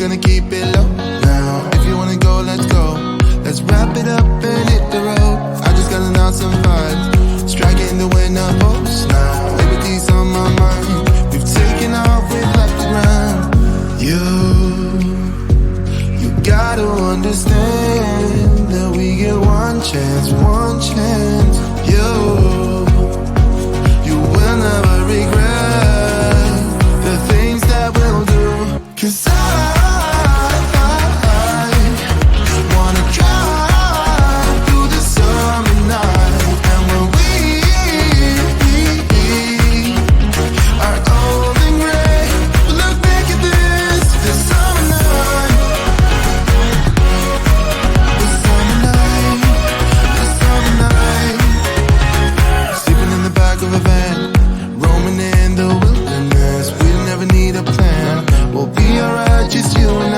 gonna keep it low now. If you wanna go, let's go. Let's wrap it up and hit the road. I just got an awesome vibe, striking the winner post now. Liberty's on my mind. We've taken off, we've left the ground. You gotta understand that we get one chance, one chance. You will never regret the things that we'll do. 'Cause I wanna drive through the summer night. And when we are old and gray, we'll look back at this summer night. The summer night, the summer night. Sleeping in the back of a van, roaming in the wilderness. We'll never need a plan. We'll be alright, just you and I.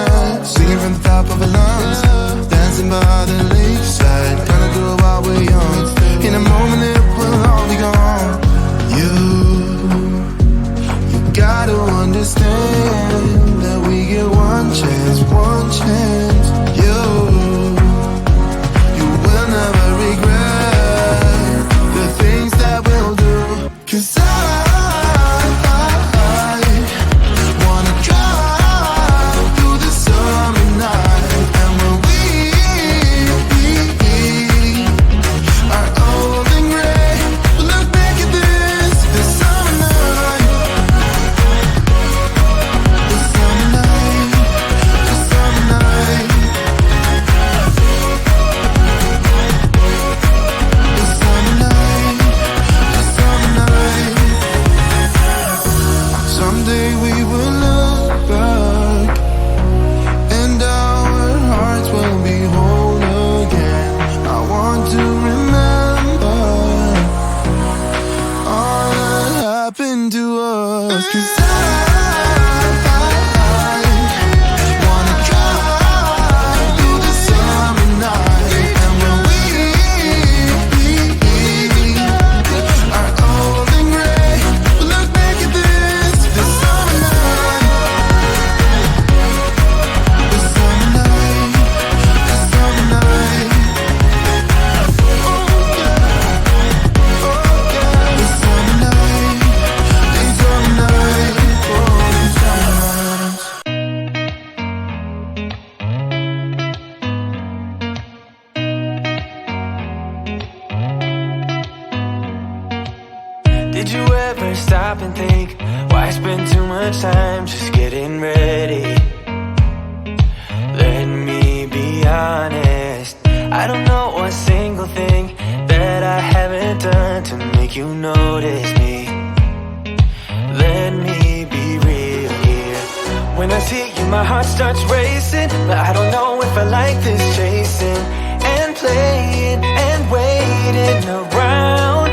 Singing from the top of our lungs, dancing by the lakeside. Gonna do it while we're young. In a moment it will all be gone. You gotta understand that we get one chance, one chance. You will never regret the things that we'll do. 'Cause I wanna drive through the summer night. And when we are old and gray, we'll look back at this summer night. The summer night, the summer night. The summer night, the summer night. Someday we will look back and our hearts will be whole again. I want to remember all that happened to us. 'Cause I wanna drive through the summer night. And when we are old and gray, we'll look back at this summer night. The summer night, the summer night. Oh yeah, the summer night, the summer night, oh the summer night. Did you ever stop and think, why spend too much time just getting ready? Let me be honest, I don't know a single thing that I haven't done to make you notice me. Let me be real here. When I see you, my heart starts racing, but I don't know if I like this chasing and playing and waiting around.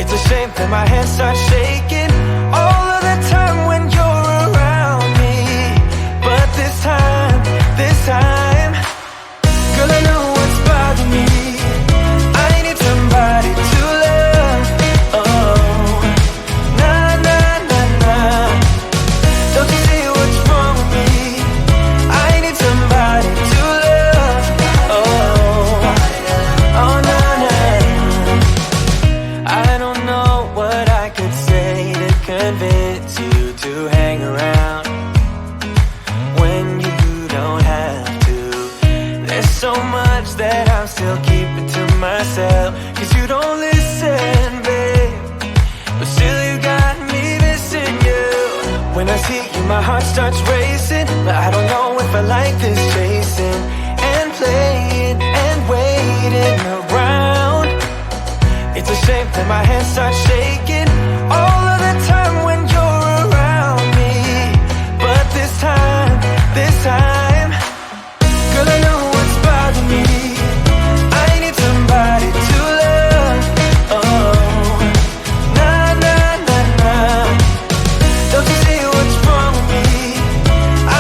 It's a shame that my hands start shaking all of the time when you're around me. But this time, girl, I know what's bothering me. I need somebody to love. Oh, nah, nah, nah, nah. Don't you see what's wrong with me? I need somebody to love. Oh, nah, nah. I don't know what I could say to convince you to hang around when you don't have to. There's so much that I'm still keeping to myself, 'cause you don't listen, babe. But still you got me missing you. When I see you, my heart starts racing, but I don't know if I like this chasing and playing and waiting around. It's a shame that my hands start shaking all of the time when you're around me. But this time, girl, I know what's bothering me. I need somebody to love. Oh, nah, nah, nah, nah. Don't you see what's wrong with me?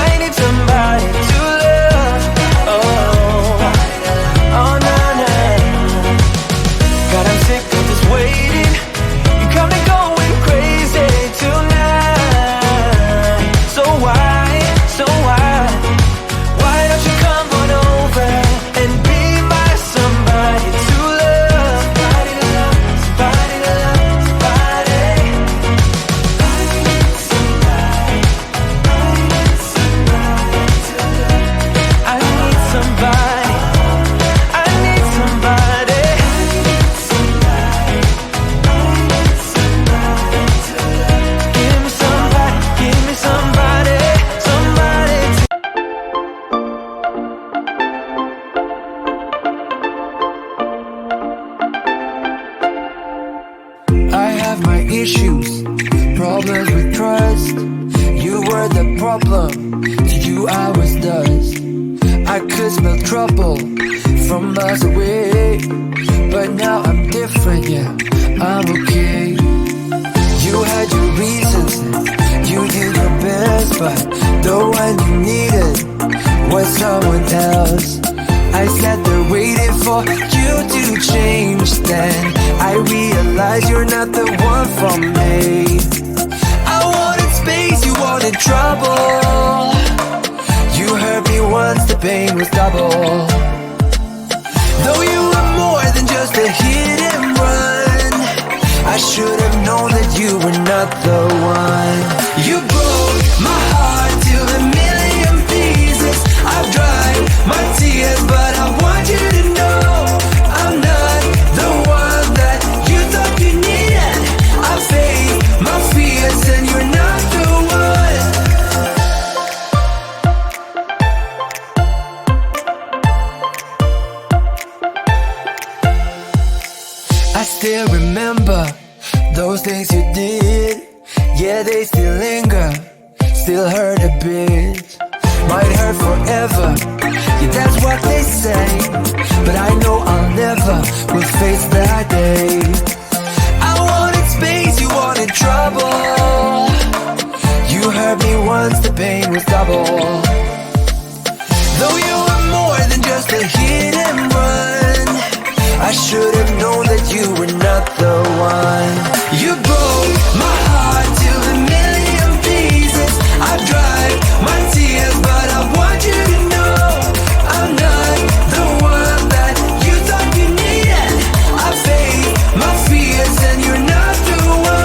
I need somebody to love. Oh, oh, nah, nah. God, I'm sick of this waiting. You come a problem, to you I was dust. I could smell trouble from miles away, but now I'm different, yeah, I'm okay. You had your reasons, you did your best, but the one you needed was someone else. I sat there waiting for you to change. Then I realized you're not the one for me. I wanted space, you wanted trouble. You hurt me once, the pain was double. Though you were more than just a hit and run, I should have known that you were not the one. You broke my heart to a million pieces. I've dried my tears, but I want you to know I'm not the one that you thought you needed. I faced my fears and you're not the one. I still remember those things you did. Yeah, they still linger, still hurt a bit. Might hurt forever, yeah, that's what they say. But I know I'll never will face that day. I wanted space, you wanted trouble. You hurt me once, the pain was double. Though you were more than just a hit and run, I should have known that you were not the one. You broke my heart to a million pieces. I've dried my tears, but I want you to know I'm not the one that you thought you needed. I faced my fears and you're not the one.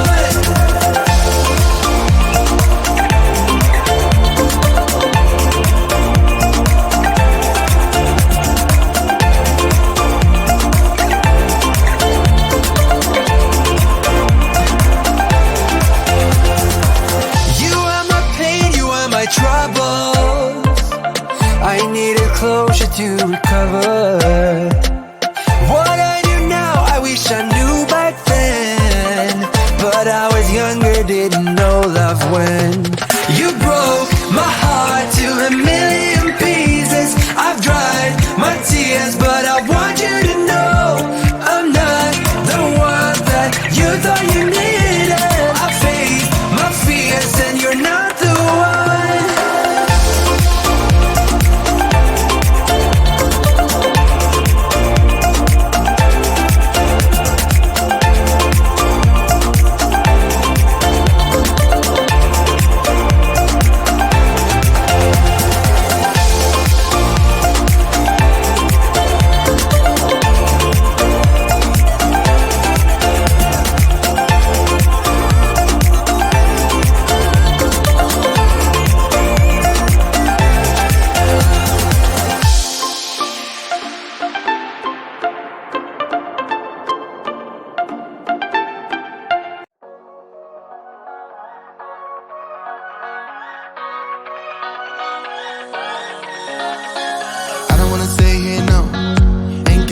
Troubles, I needed closure to recover. What I knew now, I wish I knew back then. But I was younger, didn't know love when. You broke my heart to a million pieces. I've dried my tears, but I want you to know I'm not the one that you thought you needed. I faced my fears and you're not the one.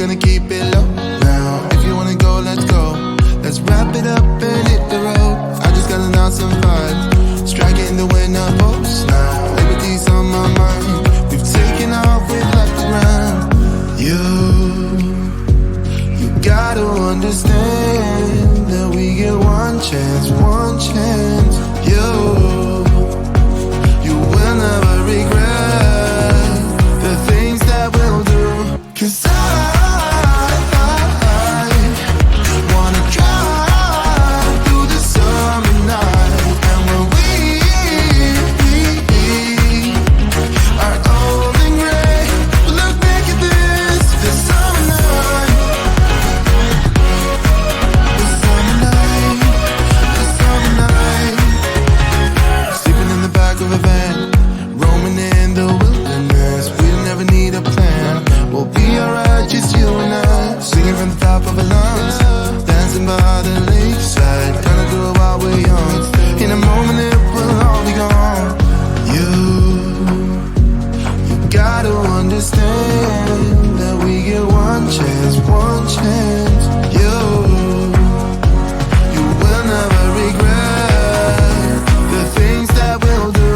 Gonna keep it low now. If you wanna go, let's go. Let's wrap it up and hit the road. I just got an awesome vibe, striking the winner post now. Liberty's on my mind. We've taken off, we've left the ground. You gotta understand that we get one chance, one chance. You will never regret the things that we'll do. 'Cause I wanna drive through the summer night. And when we are old and gray, look back at this summer night. The summer night, the summer night. Sleeping in the back of a van, roaming in the wilderness. We'll never need a plan. We'll be alright, just you and I. Singing from the top of our lungs, dancing by the lakeside. Gonna do it while we're young. In a moment it will all be gone. You gotta understand that we get one chance, one chance. You will never regret the things that we'll do.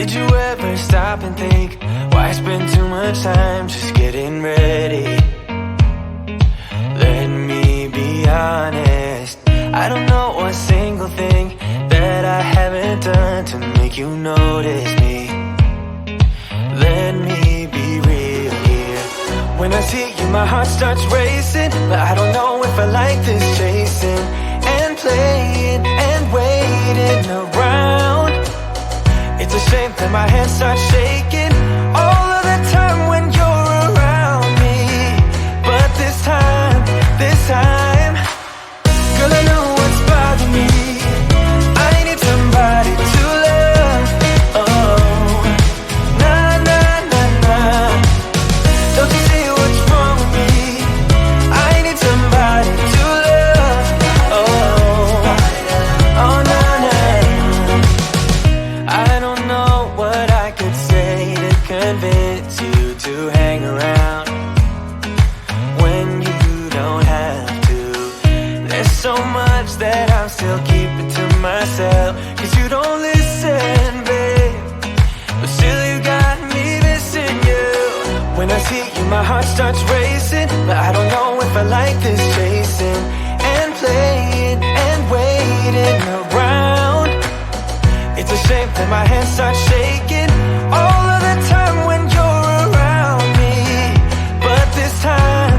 Did you ever stop and think, why spend too much time just getting ready? Let me be honest, I don't know a single thing that I haven't done to make you notice me. Let me be real here. When I see you, my heart starts racing, but I don't know if I like this chasing and playing and waiting around. It's a shame that my hands start shaking all of the time when you're around me. But this time, girl, I know what's bothering me. I need somebody to love. Oh, nah, nah, nah, nah. Don't you see what's wrong with me? I need somebody to love. Oh, oh, nah, nah. I don't know what I could say to convince you to hang around when you don't have to. There's so much that I'm still keeping to myself, 'cause you don't listen, babe. But still you got me missing you. When I see you, my heart starts racing, but I don't know if I like this chasing and playing and waiting around. It's a shame that my hands start shaking all of the time when you're around me. But this time